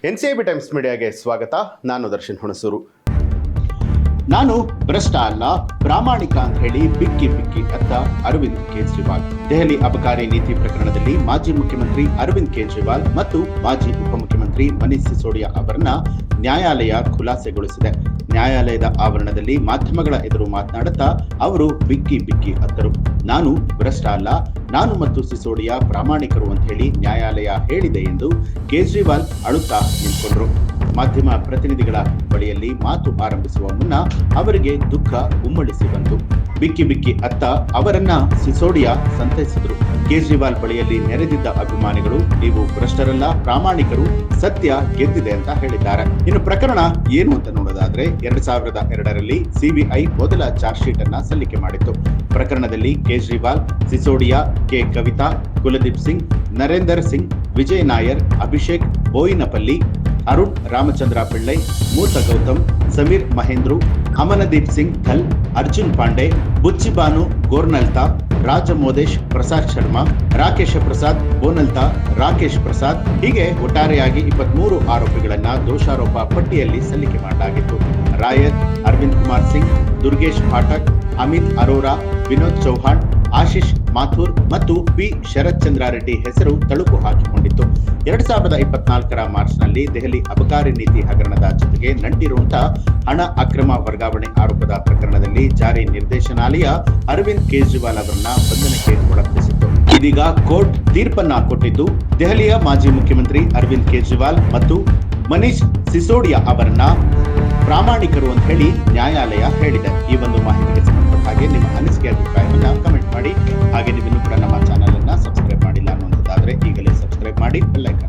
NCIB times ಮೀಡಿಯಾಗೆ ಸ್ವಾಗತ. ನಾನು ದರ್ಶನ್ ಹುಣಸೂರು. ನಾನು ಭ್ರಷ್ಟ ಅಲ್ಲ, ಪ್ರಾಮಾಣಿಕ ಅಂತ ಹೇಳಿ ಬಿಕ್ಕಿ ಅತ್ತ ಅರವಿಂದ್ ಕೇಜ್ರಿವಾಲ್. ದೆಹಲಿ ಅಬಕಾರಿ ನೀತಿ ಪ್ರಕರಣದಲ್ಲಿ ಮಾಜಿ ಮುಖ್ಯಮಂತ್ರಿ ಅರವಿಂದ್ ಕೇಜ್ರಿವಾಲ್ ಮತ್ತು ಮಾಜಿ ಉಪಮುಖ್ಯಮಂತ್ರಿ ಮನೀಶ್ ಸಿಸೋಡಿಯಾ ಅವರನ್ನ ನ್ಯಾಯಾಲಯ ಖುಲಾಸೆಗೊಳಿಸಿದೆ. ನ್ಯಾಯಾಲಯದ ಆವರಣದಲ್ಲಿ ಮಾಧ್ಯಮಗಳ ಎದುರು ಮಾತನಾಡುತ್ತಾ ಅವರು ಬಿಕ್ಕಿ ಅತ್ತರು. ನಾನು ಭ್ರಷ್ಟ ಅಲ್ಲ, ನಾನು ಮತ್ತು ಸಿಸೋಡಿಯಾ ಪ್ರಾಮಾಣಿಕರು ಅಂತ ಹೇಳಿ ನ್ಯಾಯಾಲಯ ಹೇಳಿದೆ ಎಂದು ಕೇಜ್ರಿವಾಲ್ ಅಳುತ್ತಾ ನಿಂತ್ಕೊಂಡ್ರು. ಮಾಧ್ಯಮ ಪ್ರತಿನಿಧಿಗಳ ಬಳಿಯಲ್ಲಿ ಮಾತು ಆರಂಭಿಸುವ ಮುನ್ನ ಅವರಿಗೆ ದುಃಖ ಉಮ್ಮಳಿಸಿ ಬಂತು. ಬಿಕ್ಕಿ ಅತ್ತ ಅವರನ್ನ ಸಿಸೋಡಿಯಾ ಸಂತೈಸಿದ್ರು. ಕೇಜ್ರಿವಾಲ್ ಬಳಿಯಲ್ಲಿ ನೆರೆದಿದ್ದ ಅಭಿಮಾನಿಗಳು, ನೀವು ಭ್ರಷ್ಟರಲ್ಲ, ಪ್ರಾಮಾಣಿಕರು, ಸತ್ಯ ಗೆದ್ದಿದೆ ಅಂತ ಹೇಳಿದ್ದಾರೆ. ಇನ್ನು ಪ್ರಕರಣ ಏನು ಅಂತ ನೋಡೋದಾದ್ರೆ 2002ರಲ್ಲಿ ಸಿಬಿಐ ಮೊದಲ ಚಾರ್ಜ್ ಶೀಟ್ ಅನ್ನ ಸಲ್ಲಿಕೆ ಮಾಡಿತ್ತು. ಪ್ರಕರಣದಲ್ಲಿ ಕೇಜ್ರಿವಾಲ್, ಸಿಸೋಡಿಯಾ, ಕೆ ಕವಿತಾ, ಕುಲದೀಪ್ ಸಿಂಗ್, ನರೇಂದರ್ ಸಿಂಗ್, ವಿಜಯ್ ನಾಯರ್, ಅಭಿಷೇಕ್ ಬೋಯಿನಪಲ್ಲಿ, ಅರುಣ್ ರಾಮಚಂದ್ರ ಪಿಳ್ಳೈ, ಮೂತ ಗೌತಮ್, ಸಮೀರ್ ಮಹೇಂದ್ರು, ಅಮನದೀಪ್ ಸಿಂಗ್ ಧಲ್, ಅರ್ಜುನ್ ಪಾಂಡೆ, ಬುಚ್ಚಿಬಾನು ಗೋರ್ನಲ್ತಾ, ರಾಜಮೋದೇಶ್ ಪ್ರಸಾದ್ ಶರ್ಮಾ, ರಾಕೇಶ ಪ್ರಸಾದ್ ಬೋನಲ್ತಾ, ರಾಕೇಶ್ ಪ್ರಸಾದ್, ಹೀಗೆ ಒಟ್ಟಾರೆಯಾಗಿ 23 ಆರೋಪಿಗಳನ್ನ ದೋಷಾರೋಪ ಪಟ್ಟಿಯಲ್ಲಿ ಸಲ್ಲಿಕೆ ಮಾಡಲಾಗಿತ್ತು. ರಾಯತ್, ಅರವಿಂದ್ ಕುಮಾರ್ ಸಿಂಗ್, ದುರ್ಗೇಶ್ ಪಾಠಕ್, ಅಮಿತ್ ಅರೋರಾ, ವಿನೋದ್ ಚೌಹಾಣ್, ಆಶಿಷ್ ಮಾಥೂರ್ ಮತ್ತು ಪಿ ಶರತ್ ಚಂದ್ರ ರೆಡ್ಡಿ ಹೆಸರು ತಳುಕು ಹಾಕಿಕೊಂಡಿತ್ತು. 2024ರ ಮಾರ್ಚ್ನಲ್ಲಿ ದೆಹಲಿ ಅಬಕಾರಿ ನೀತಿ ಹಗರಣದ ಜೊತೆಗೆ ನಂಟಿರುವಂತಹ ಹಣ ಅಕ್ರಮ ವರ್ಗಾವಣೆ ಆರೋಪದ ಪ್ರಕರಣದಲ್ಲಿ ಜಾರಿ ನಿರ್ದೇಶನಾಲಯ ಅರವಿಂದ್ ಕೇಜ್ರಿವಾಲ್ ಅವರನ್ನ ಬಂಧನಕ್ಕೆ ಒಳಪಡಿಸಿತ್ತು. ಇದೀಗ ಕೋರ್ಟ್ ತೀರ್ಪನ್ನ ಕೊಟ್ಟಿದ್ದು ದೆಹಲಿಯ ಮಾಜಿ ಮುಖ್ಯಮಂತ್ರಿ ಅರವಿಂದ್ ಕೇಜ್ರಿವಾಲ್ ಮತ್ತು ಮನೀಶ್ ಸಿಸೋಡಿಯಾ ಅವರನ್ನ ಪ್ರಾಮಾಣಿಕರು ಅಂತ ಹೇಳಿ ನ್ಯಾಯಾಲಯ ಹೇಳಿದೆ. ಈ ಒಂದು ಮಾಹಿತಿಗೆ ಸಂಬಂಧಪಟ್ಟ ಹಾಗೆ ನಿಮ್ಮ ಅನಿಸಿಕೆ ಅಭಿಪ್ರಾಯವನ್ನ ಕಮೆಂಟ್ ಮಾಡಿ. ಹಾಗೆ ನೀವು ಕೂಡ ನಮ್ಮ ಚಾನೆಲ್ ಅನ್ನ ಸಬ್ಸ್ಕ್ರೈಬ್ ಮಾಡಿಲ್ಲ ಅನ್ನುವಂಥದ್ದಾದ್ರೆ ಈಗಲೇ ಸಬ್ಸ್ಕ್ರೈಬ್ ಮಾಡಿ, ಬೆಲ್ ಐಕಾನ್